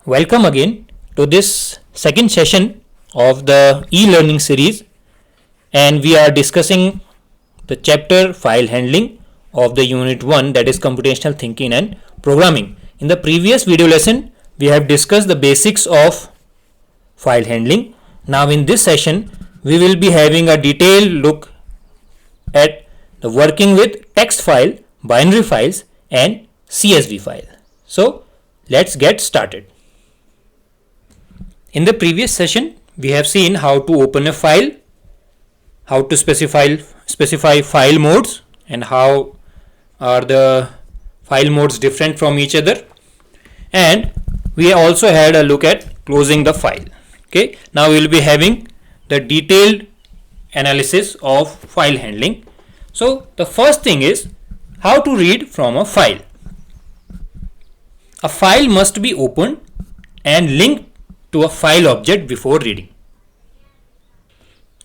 Welcome again to this second session of the e-learning series, and we are discussing the chapter file handling of the unit 1, that is computational thinking and programming. In the previous video lesson we have discussed the basics of file handling. Now in this session we will be having a detailed look at the working with text file, binary files and CSV file. So let's get started. In the previous session we have seen how to open a file, how to specify file modes, and how are the file modes different from each other, and we also had a look at closing the file. Okay, now we will be having the detailed analysis of file handling. So the first thing is how to read from a file. A file must be opened and linked to a file object before reading.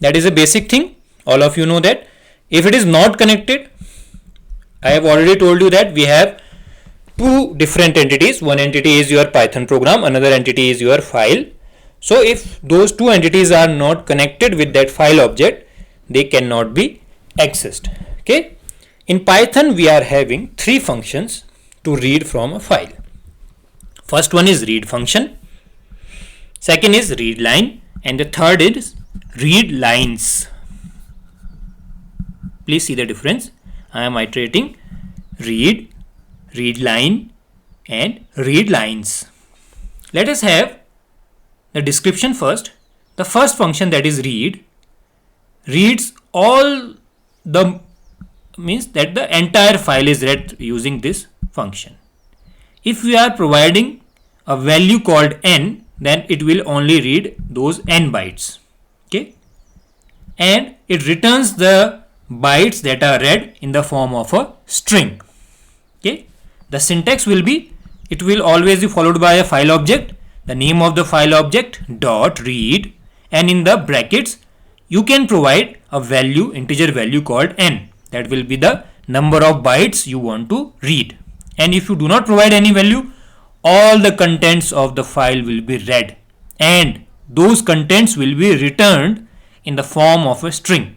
That is a basic thing. All of you know that. If it is not connected, I have already told you that we have two different entities. One entity is your Python program, another entity is your file. So if those two entities are not connected with that file object, they cannot be accessed. Okay. In Python we are having three functions to read from a file. First one is read function, second is read line, and the third is read lines. Please see the difference. I am iterating: read, read line and read lines. Let us have the description first. The first function, that is read, reads all the means that the entire file is read using this function. If we are providing a value called n, then it will only read those n bytes. Okay, and it returns the bytes that are read in the form of a string. Okay, the syntax will be, it will always be followed by a file object, the name of the file object dot read, and in the brackets you can provide a value, integer value called n. That will be the number of bytes you want to read. And if you do not provide any value, all the contents of the file will be read, and those contents will be returned in the form of a string.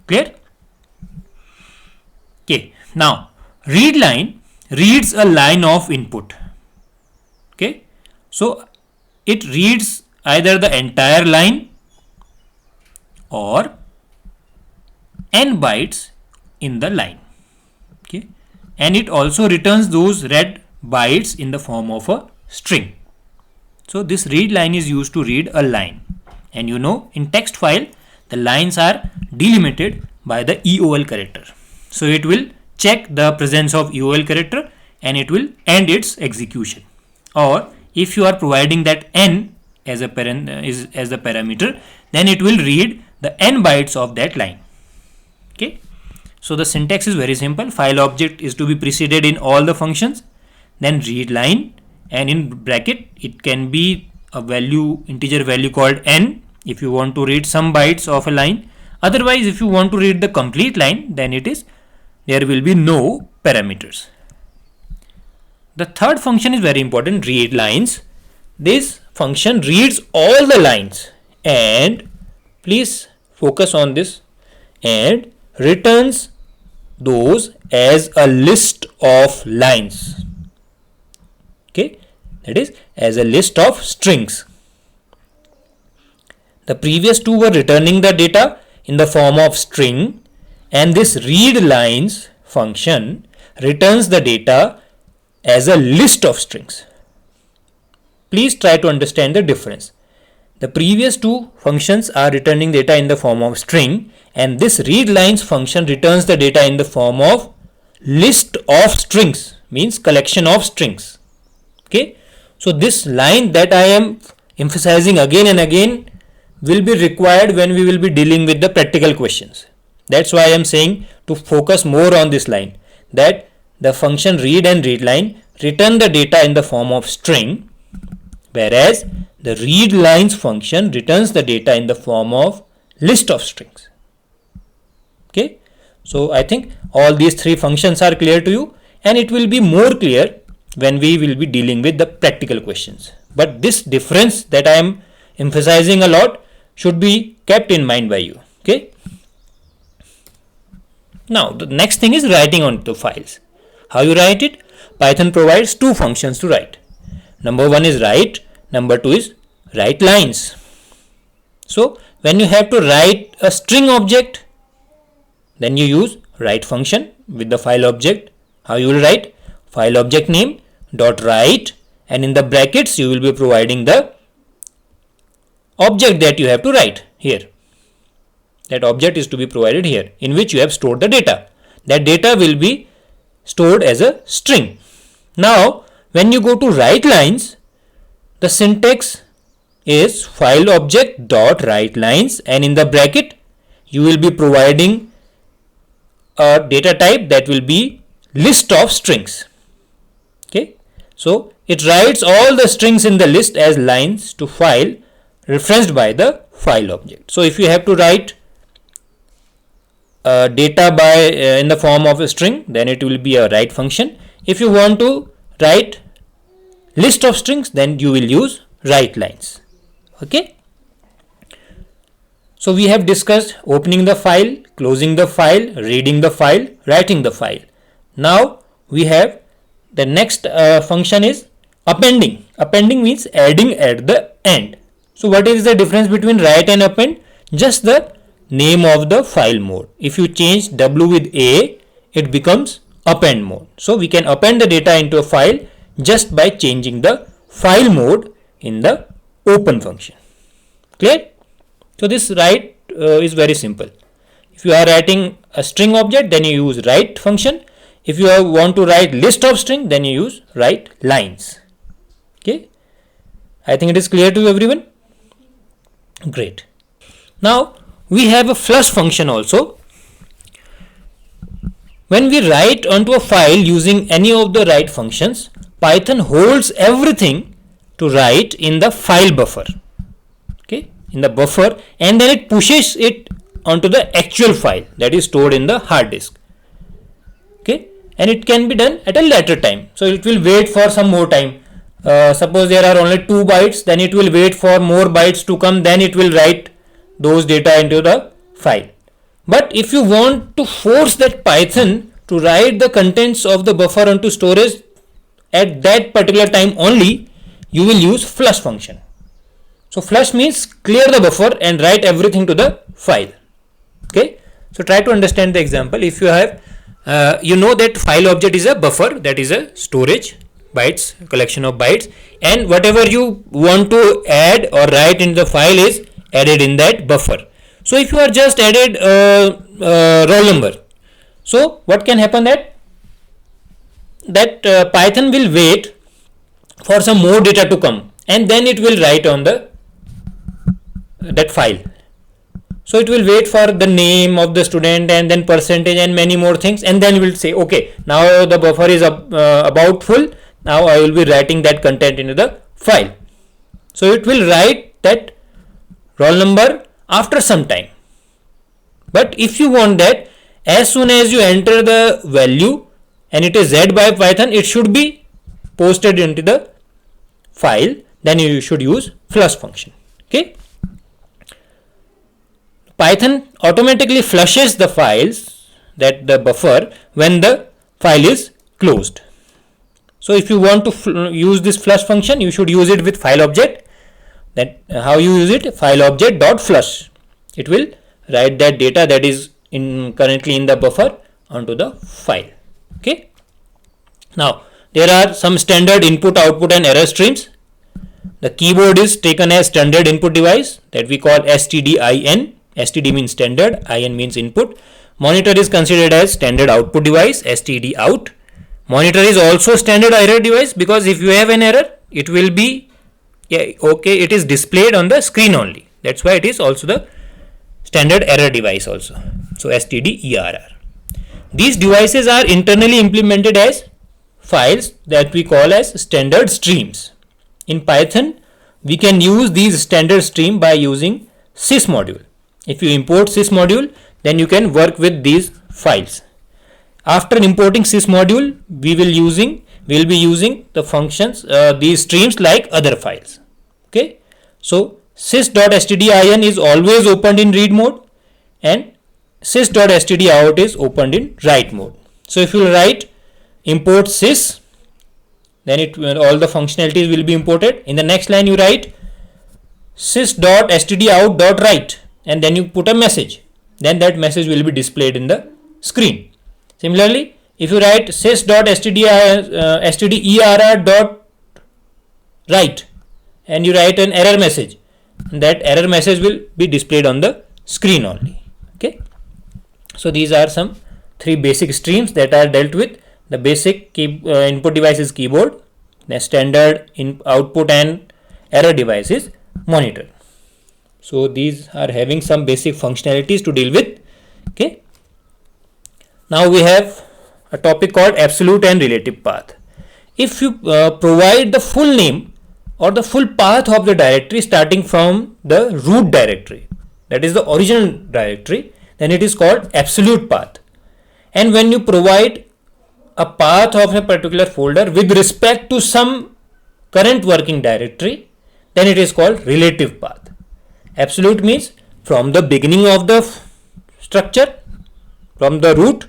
Clear? Okay, now read line reads a line of input. Okay, so it reads either the entire line or n bytes in the line. Okay, and it also returns those read bytes in the form of a string. So this read line is used to read a line, and you know in text file the lines are delimited by the EOL character. So it will check the presence of EOL character and it will end its execution. Or if you are providing that n as a as the parameter, then it will read the n bytes of that line. Okay, so the syntax is very simple. File object is to be preceded in all the functions, then read line, and in bracket it can be a value, integer value called n if you want to read some bytes of a line. Otherwise, if you want to read the complete line, then it is, there will be no parameters. The third function is very important, read lines. This function reads all the lines, and please focus on this, and returns those as a list of lines. Okay, that is as a list of strings. The previous two were returning the data in the form of string, and this read lines function returns the data as a list of strings. Please try to understand the difference. The previous two functions are returning data in the form of string, and this read lines function returns the data in the form of list of strings, means collection of strings. Okay, so this line that I am emphasizing again and again will be required when we will be dealing with the practical questions. That's why I am saying to focus more on this line, that the function read and read line return the data in the form of string, whereas the read lines function returns the data in the form of list of strings. Okay, so I think all these three functions are clear to you, and it will be more clear when we will be dealing with the practical questions. But this difference that I am emphasizing a lot should be kept in mind by you. Okay. Now the next thing is writing onto files. How you write it? Python provides two functions to write. Number one is write, number two is write lines. So when you have to write a string object, then you use write function with the file object. How you will write? File object name dot write, and in the brackets you will be providing the object that you have to write here. That object is to be provided here, in which you have stored the data. That data will be stored as a string. Now when you go to write lines, the syntax is file object dot write lines, and in the bracket you will be providing a data type that will be list of strings. Okay, so it writes all the strings in the list as lines to file referenced by the file object. So if you have to write data by in the form of a string, then it will be a write function. If you want to write list of strings, then you will use write lines. Okay. So we have discussed opening the file, closing the file, reading the file, writing the file. Now we have the next function is appending. Appending means adding at the end. So what is the difference between write and append? Just the name of the file mode. If you change W with A, it becomes append mode. So we can append the data into a file just by changing the file mode in the open function. Clear? So this write is very simple. If you are writing a string object, then you use write function. If you want to write list of string, then you use write lines. Okay, I think it is clear to everyone. Great. Now we have a flush function also. When we write onto a file using any of the write functions, Python holds everything to write in the file buffer. Okay, in the buffer, and then it pushes it onto the actual file that is stored in the hard disk. Okay, and it can be done at a later time. So it will wait for some more time. Suppose there are only 2 bytes, then it will wait for more bytes to come, then it will write those data into the file. But if you want to force that Python to write the contents of the buffer onto storage at that particular time only, you will use flush function. So flush means clear the buffer and write everything to the file. Okay, so try to understand the example. If you have you know that file object is a buffer, that is a storage bytes, collection of bytes, and whatever you want to add or write in the file is added in that buffer. So if you are just added roll number, so what can happen that Python will wait for some more data to come, and then it will write on the that file. So it will wait for the name of the student and then percentage and many more things, and then it will say, okay, now the buffer is about full. Now I will be writing that content into the file. So it will write that roll number after some time. But if you want that as soon as you enter the value and it is read by Python, it should be posted into the file, then you should use flush function. Okay. Python automatically flushes the files, that the buffer, when the file is closed. So if you want to use this flush function, you should use it with file object. That how you use it? File object dot flush. It will write that data that is currently in the buffer onto the file. Okay. Now there are some standard input, output and error streams. The keyboard is taken as standard input device that we call stdin. STD means standard, IN means input. Monitor is considered as standard output device, STD out. Monitor is also standard error device, because if you have an error, it will be it is displayed on the screen only. That's why it is also the standard error device also. So STD ERR. These devices are internally implemented as files that we call as standard streams. In Python, we can use these standard stream by using sys module. If you import sys module, then you can work with these files. After importing sys module, we we'll be using the functions, these streams like other files. Okay, so sys.stdin is always opened in read mode and sys.stdout is opened in write mode. So if you write import sys, then all the functionalities will be imported. In the next line you write sys.stdout.write and then you put a message, then that message will be displayed in the screen. Similarly, if you write sys.stderr.write and you write an error message, that error message will be displayed on the screen only. Okay, so these are some 3 basic streams that are dealt with. The basic input device is keyboard, the standard output and error device is monitor. So these are having some basic functionalities to deal with. Okay, now we have a topic called absolute and relative path. If you provide the full name or the full path of the directory starting from the root directory, that is the original directory, then it is called absolute path. And when you provide a path of a particular folder with respect to some current working directory, then it is called relative path. Absolute means from the beginning of the structure, from the root,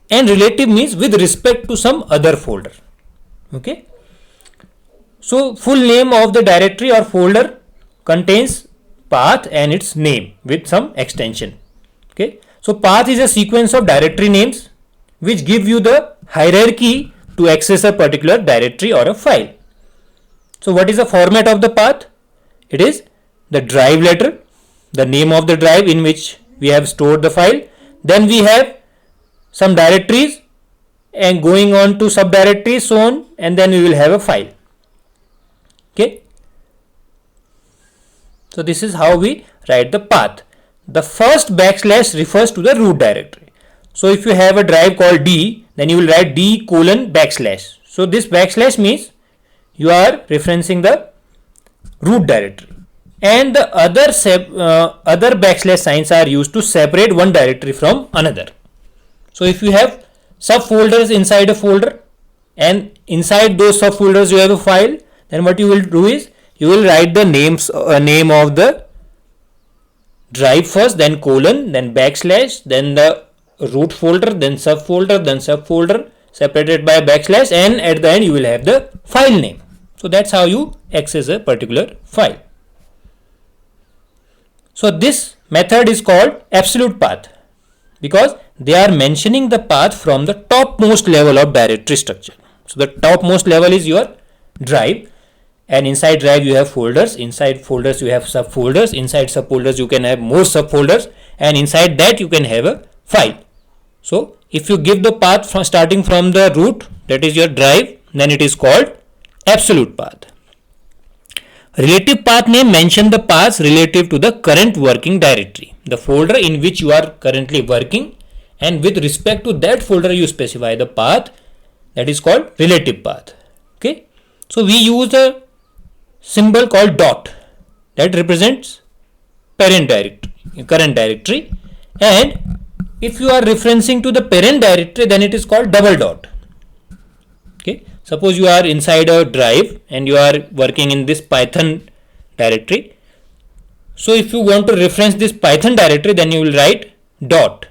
and relative means with respect to some other folder. Okay, so full name of the directory or folder contains path and its name with some extension. Okay, so path is a sequence of directory names which give you the hierarchy to access a particular directory or a file. So what is the format of the path? It is the drive letter, the name of the drive in which we have stored the file, then we have some directories and going on to subdirectories, so on, and then we will have a file. Okay, so this is how we write the path. The first backslash refers to the root directory. So if you have a drive called D, then you will write D:\\. So this backslash means you are referencing the root directory, and the other backslash signs are used to separate one directory from another. So if you have subfolders inside a folder and inside those subfolders you have a file, then what you will do is you will write the name of the drive first, then colon, then backslash, then the root folder, then subfolder separated by a backslash, and at the end you will have the file name. So that's how you access a particular file. So this method is called absolute path because they are mentioning the path from the topmost level of directory structure. So the topmost level is your drive, and inside drive you have folders, inside folders you have subfolders, inside subfolders you can have more subfolders, and inside that you can have a file. So if you give the path from starting from the root, that is your drive, then it is called absolute path. Relative path name mention the paths relative to the current working directory, the folder in which you are currently working, and with respect to that folder you specify the path, that is called relative path. Okay, so we use a symbol called dot that represents parent directory, current directory, and if you are referencing to the parent directory, then it is called double dot. Okay, suppose you are inside a drive and you are working in this Python directory. So if you want to reference this Python directory, then you will write dot.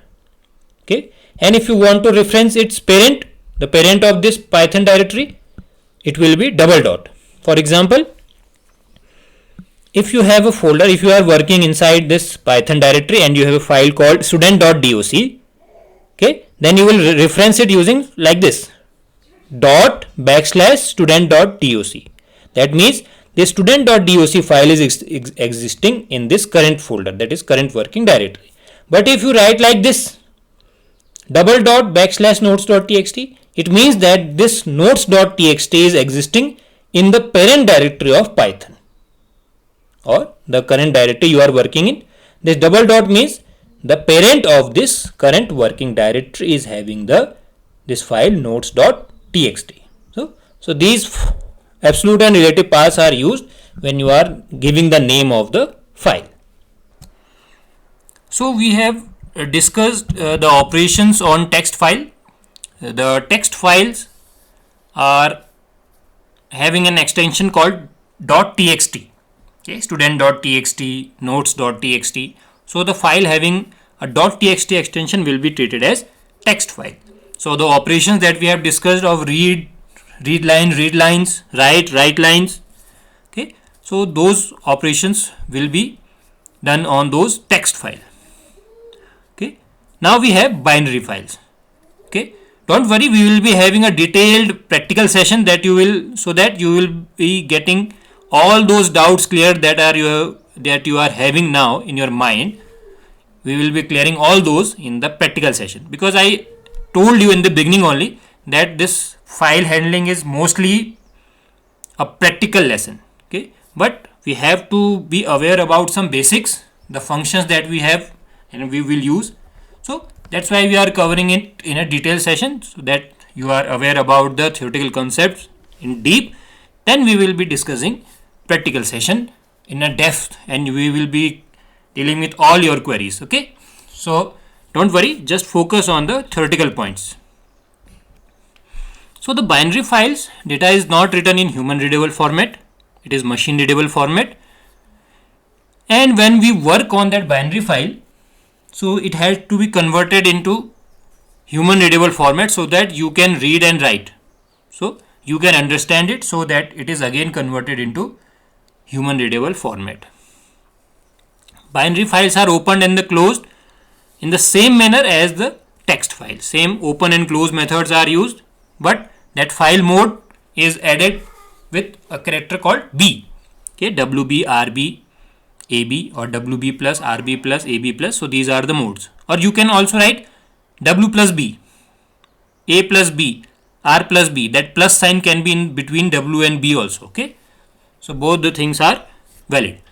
Okay, and if you want to reference its parent, the parent of this Python directory, it will be double dot. For example, if you have a folder, if you are working inside this Python directory and you have a file called student.doc, okay, then you will reference it using like this, dot / student.doc. That means the student.doc file is existing in this current folder, that is current working directory. But if you write like this, double dot / notes.txt, it means that this notes.txt is existing in the parent directory of Python, or the current directory you are working in. This double dot means the parent of this current working directory is having this file notes.txt. So these absolute and relative paths are used when you are giving the name of the file. So we have discussed the operations on text file. The text files are having an extension called .txt. Okay, student.txt, notes.txt. So the file having a .txt extension will be treated as text file. So the operations that we have discussed of read lines, write lines. Okay, so those operations will be done on those text file. Okay, now we have binary files. Okay, don't worry, we will be having a detailed practical session that you will be getting all those doubts cleared that you are having now in your mind. We will be clearing all those in the practical session, because I told you in the beginning only that this file handling is mostly a practical lesson. Okay, but we have to be aware about some basics, the functions that we have and we will use. So that's why we are covering it in a detailed session, so that you are aware about the theoretical concepts in deep. Then we will be discussing practical session in a depth, and we will be dealing with all your queries. Okay, so don't worry, just focus on the theoretical points. So the binary files data is not written in human readable format, it is machine readable format. And when we work on that binary file, so it has to be converted into human readable format so that you can read and write. So you can understand it, so that it is again converted into human readable format. Binary files are opened and closed in the same manner as the text file. Same open and close methods are used, but that file mode is added with a character called B. Okay, WB, RB, AB, or WB plus RB plus AB plus. So these are the modes. Or you can also write W plus B, A plus B, R plus B. That plus sign can be in between W and B also. Okay, so both the things are valid.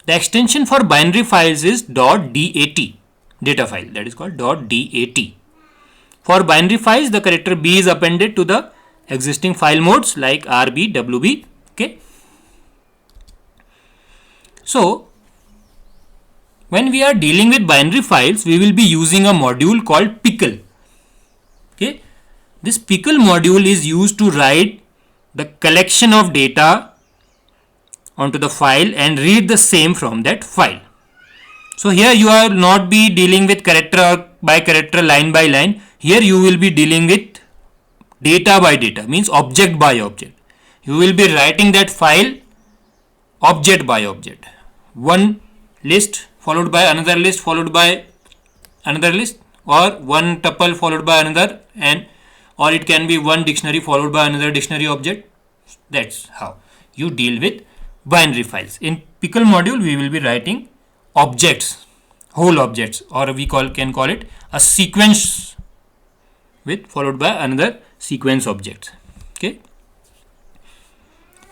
The extension for binary files is .dat, data file, that is called .dat. For binary files, the character B is appended to the existing file modes like RB, WB. Okay, so when we are dealing with binary files, we will be using a module called pickle. Okay, this pickle module is used to write the collection of data onto the file and read the same from that file. So here you are not be dealing with character by character, line by line. Here you will be dealing with data by data, means object by object. You will be writing that file object by object. One list followed by another list followed by another list, or one tuple followed by another, and or it can be one dictionary followed by another dictionary object. That's how you deal with binary files. In pickle module, we will be writing objects, whole objects, or we can call it a sequence with followed by another sequence objects. Okay,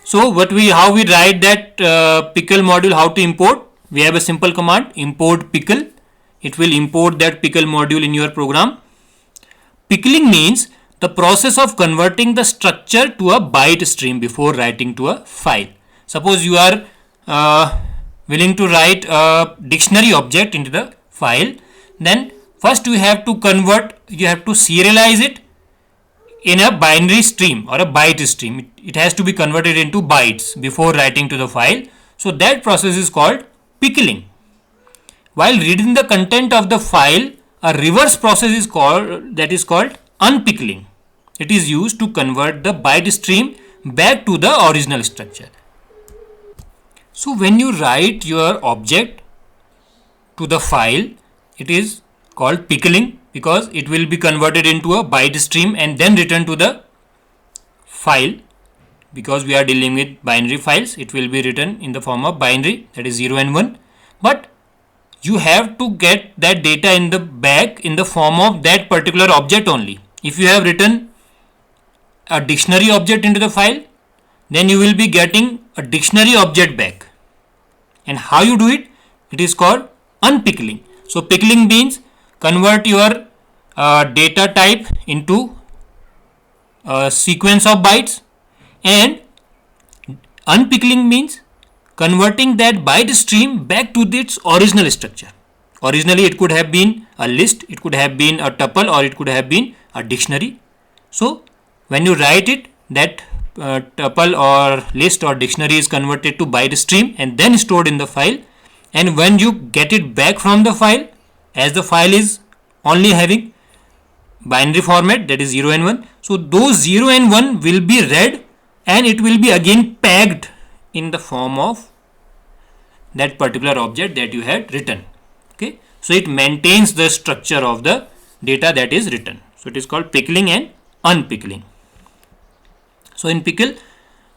so how we write that pickle module, how to import? We have a simple command, import pickle. It will import that pickle module in your program. Pickling means the process of converting the structure to a byte stream before writing to a file. Suppose you are willing to write a dictionary object into the file, then first you have to serialize it in a binary stream or a byte stream. It has to be converted into bytes before writing to the file. So that process is called pickling. While reading the content of the file, a reverse process is called unpickling. It is used to convert the byte stream back to the original structure. So when you write your object to the file, it is called pickling, because it will be converted into a byte stream and then returned to the file. Because we are dealing with binary files, it will be written in the form of binary, that is 0 and 1. But you have to get that data in the back in the form of that particular object only. If you have written a dictionary object into the file, then you will be getting a dictionary object back. And how you do it? It is called unpickling. So pickling means convert your data type into a sequence of bytes, and unpickling means converting that byte stream back to its original structure. Originally it could have been a list, it could have been a tuple, or it could have been a dictionary. So when you write it, that tuple or list or dictionary is converted to byte stream and then stored in the file, and when you get it back from the file, as the file is only having binary format, that is 0 and 1, so those 0 and 1 will be read and it will be again packed in the form of that particular object that you had written. Okay, so it maintains the structure of the data that is written. So it is called pickling and unpickling. So in pickle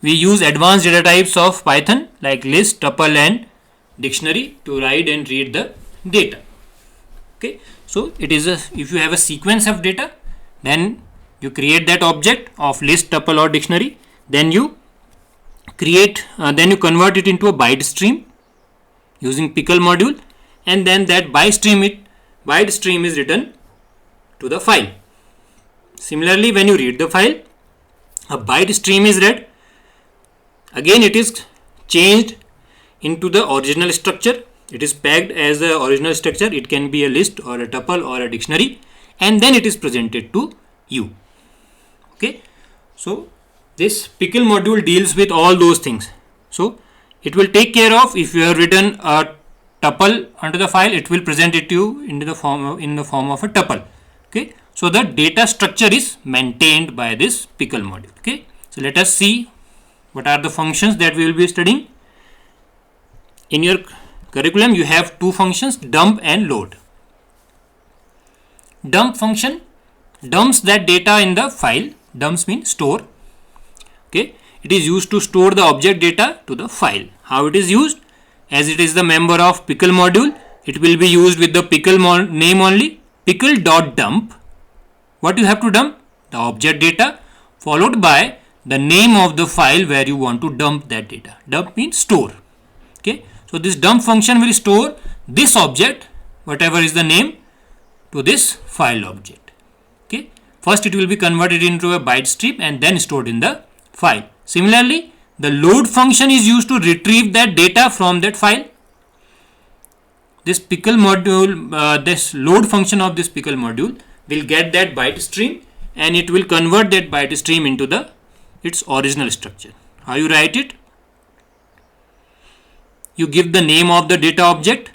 we use advanced data types of Python like list, tuple and dictionary to write and read the data. Okay, so it is if you have a sequence of data, then you create that object of list, tuple or dictionary, then you then you convert it into a byte stream using pickle module, and then that byte stream is written to the file. Similarly, when you read the file, a byte stream is read, again it is changed into the original structure, it is packed as the original structure, it can be a list or a tuple or a dictionary, and then it is presented to you. Okay, so this pickle module deals with all those things. So it will take care of, if you have written a tuple onto the file, it will present it to you in the form of a tuple. Okay, so the data structure is maintained by this pickle module. Okay, so let us see what are the functions that we will be studying. In your curriculum you have two functions, dump and load. Dump function dumps that data in the file. Dumps means store. Okay, it is used to store the object data to the file. How it is used? As it is the member of pickle module, it will be used with the pickle name only, pickle.dump. What you have to dump? The object data followed by the name of the file where you want to dump that data. Dump means store. Okay, so this dump function will store this object, whatever is the name, to this file object. Okay, first it will be converted into a byte stream and then stored in the file. Similarly, the load function is used to retrieve that data from that file. This pickle module, this load function of this pickle module will get that byte stream and it will convert that byte stream into its original structure. How you write it? You give the name of the data object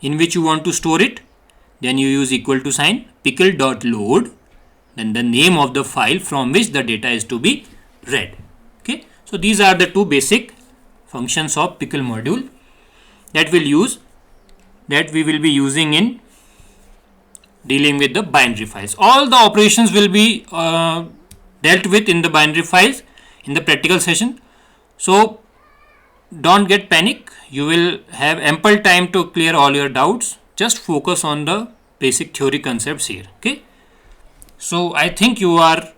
in which you want to store it, then you use equal to sign, pickle.load, then the name of the file from which the data is to be read. Okay, so these are the two basic functions of pickle module that we will be using in dealing with the binary files. All the operations will be dealt with in the binary files in the practical session. So don't get panic, you will have ample time to clear all your doubts. Just focus on the basic theory concepts here. Okay, so I think you are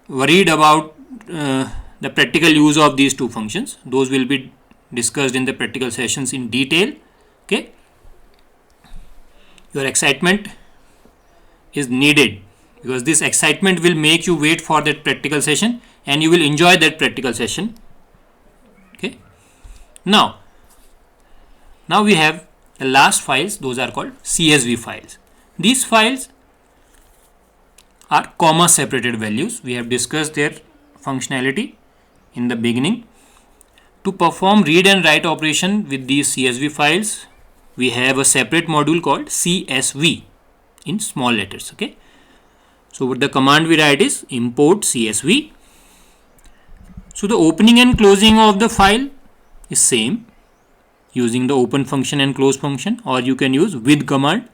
worried about the practical use of these two functions. Those will be discussed in the practical sessions in detail. Okay, your excitement is needed because this excitement will make you wait for that practical session and you will enjoy that practical session. Okay, now we have the last files. Those are called CSV files. These files are comma separated values. We have discussed their functionality in the beginning. To perform read and write operation with these CSV files, we have a separate module called CSV in small letters. Okay, so what the command we write is import CSV. So the opening and closing of the file is same, using the open function and close function, or you can use with command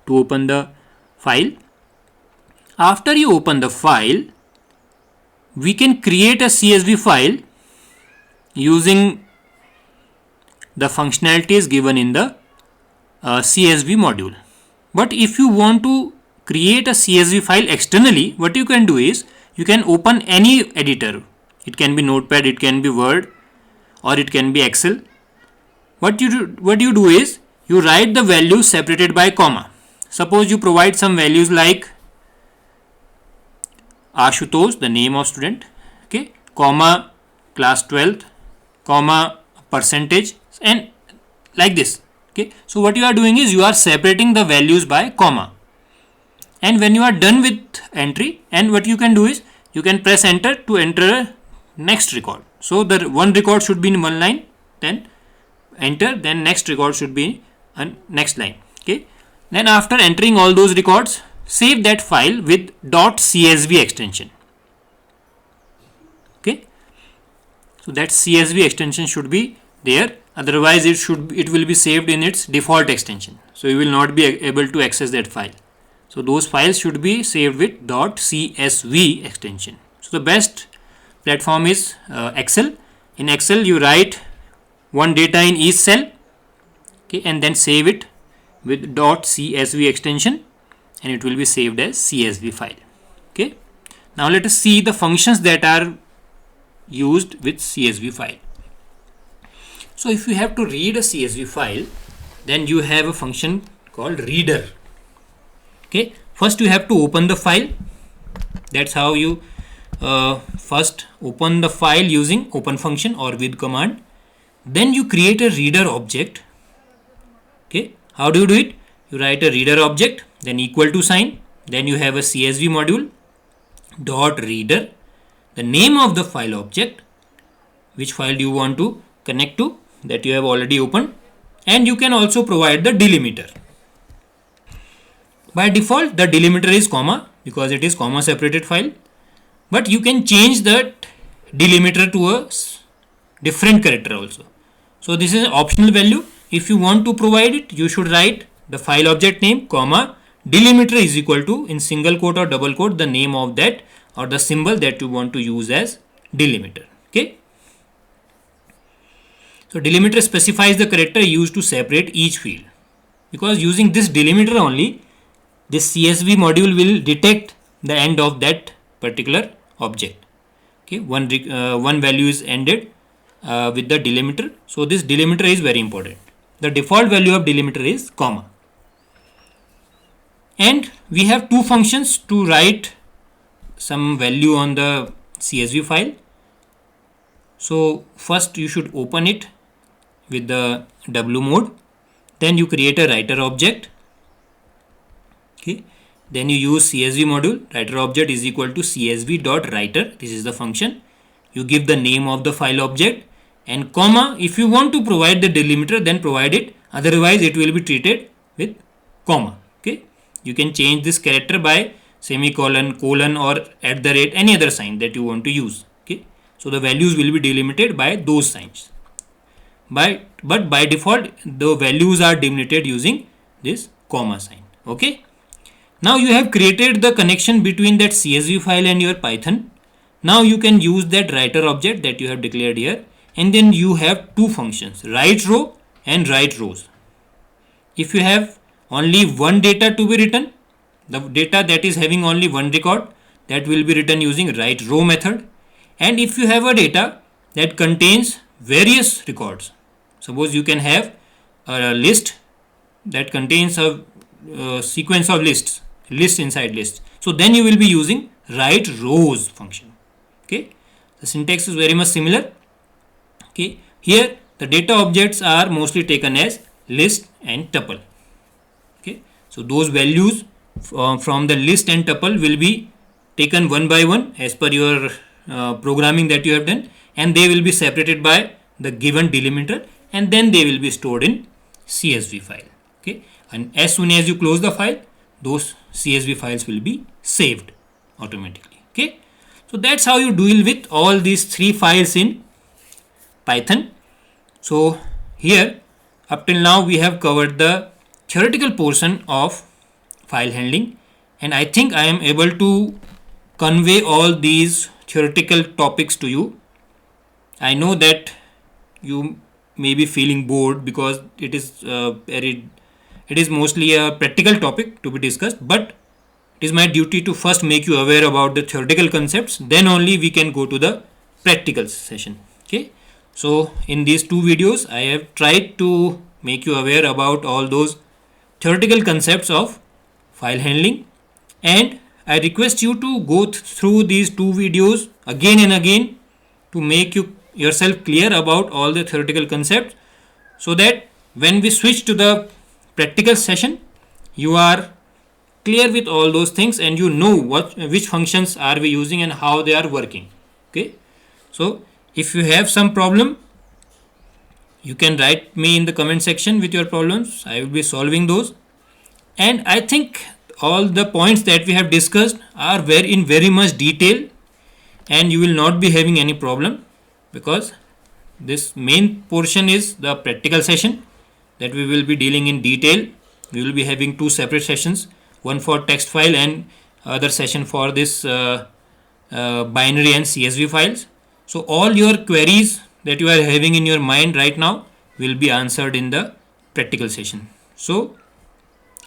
to open the file. After you open the file, we can create a CSV file using the functionalities given in the CSV module. But if you want to create a CSV file externally, what you can do is you can open any editor. It can be Notepad, it can be Word, or it can be Excel. What you do is you write the values separated by comma. Suppose you provide some values like Ashutosh, the name of student, okay, comma class 12th, comma percentage, and like this. Okay, so what you are doing is you are separating the values by comma, and when you are done with entry, and what you can do is you can press enter to enter next record. So the one record should be in one line, then enter, then next record should be on next line. Okay. Then after entering all those records, save that file with .csv extension. Okay. So that CSV extension should be there. Otherwise, it will be saved in its default extension. So you will not be able to access that file. So those files should be saved with .csv extension. So the best platform is Excel. In Excel, you write one data in each cell, okay, and then save it with .csv extension, and it will be saved as CSV file. Okay. Now let us see the functions that are used with CSV file. So if you have to read a CSV file, then you have a function called reader. Okay. First you have to open the file. That's how you first open the file using open function or with command. Then you create a reader object. Okay. How do you do it? You write a reader object, then equal to sign, then you have a CSV module dot reader, the name of the file object, which file do you want to connect to, that you have already opened, and you can also provide the delimiter. By default, the delimiter is comma because it is comma separated file, but you can change that delimiter to a different character also. So this is an optional value. If you want to provide it, you should write the file object name, comma, delimiter is equal to, in single quote or double quote, the name of that or the symbol that you want to use as delimiter. Okay. So delimiter specifies the character used to separate each field. Because using this delimiter only, this CSV module will detect the end of that particular object. Okay, one value is ended with the delimiter. So this delimiter is very important. The default value of delimiter is comma. And we have two functions to write some value on the CSV file. So first you should open it with the W mode. Then you create a writer object. Okay. Then you use CSV module. Writer object is equal to csv.writer. This is the function. You give the name of the file object and comma. If you want to provide the delimiter, then provide it. Otherwise, it will be treated with comma. Okay. You can change this character by semicolon, colon, or at the rate, any other sign that you want to use. Okay. So the values will be delimited by those signs. But by default, the values are delimited using this comma sign. Okay. Now you have created the connection between that CSV file and your Python. Now you can use that writer object that you have declared here, and then you have two functions, write row and write rows. If you have only one data to be written, the data that is having only one record, that will be written using write row method. And if you have a data that contains various records, suppose you can have a list that contains a sequence of lists, list inside list. So then you will be using write rows function. Okay, the syntax is very much similar. Okay, here the data objects are mostly taken as list and tuple. Okay, so those values from the list and tuple will be taken one by one as per your programming that you have done, and they will be separated by the given delimiter, and then they will be stored in CSV file. Okay, and as soon as you close the file, those CSV files will be saved automatically. Okay, so that's how you deal with all these three files in Python. So here up till now we have covered the theoretical portion of file handling, and I think I am able to convey all these theoretical topics to you. I know that you may be feeling bored because it is mostly a practical topic to be discussed, but it is my duty to first make you aware about the theoretical concepts, then only we can go to the practical session. Okay, so in these two videos I have tried to make you aware about all those theoretical concepts of file handling, and I request you to go through these two videos again and again to make yourself clear about all the theoretical concepts, so that when we switch to the practical session, you are clear with all those things and you know which functions are we using and how they are working. Okay, So if you have some problem, you can write me in the comment section with your problems. I will be solving those. And I think all the points that we have discussed are very much detail, and you will not be having any problem, because this main portion is the practical session that we will be dealing in detail. We will be having two separate sessions, one for text file and other session for this binary and CSV files. So all your queries that you are having in your mind right now will be answered in the practical session. So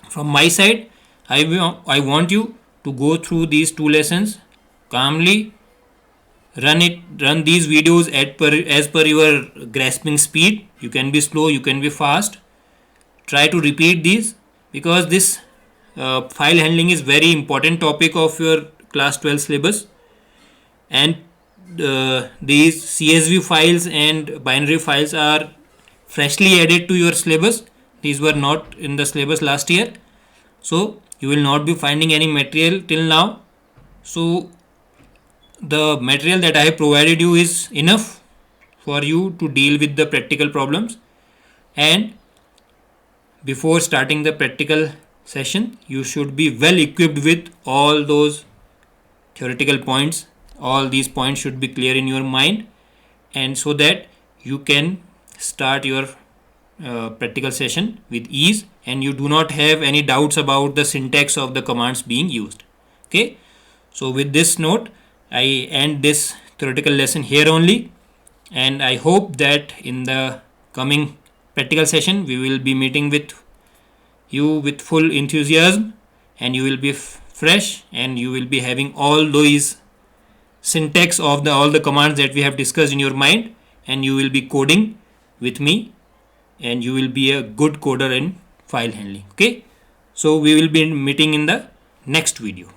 from my side, I want you to go through these two lessons calmly. Run these videos as per your grasping speed. You can be slow, you can be fast. Try to repeat these, because this file handling is very important topic of your class 12 syllabus, and these CSV files and binary files are freshly added to your syllabus. These were not in the syllabus last year, so you will not be finding any material till now. So the material that I have provided you is enough for you to deal with the practical problems. And before starting the practical session, you should be well equipped with all those theoretical points. All these points should be clear in your mind, and so that you can start your practical session with ease, and you do not have any doubts about the syntax of the commands being used. Okay, so with this note, I end this theoretical lesson here only, and I hope that in the coming practical session we will be meeting with you with full enthusiasm, and you will be fresh, and you will be having all those syntax of all the commands that we have discussed in your mind, and you will be coding with me, and you will be a good coder in file handling. Okay, so we will be meeting in the next video.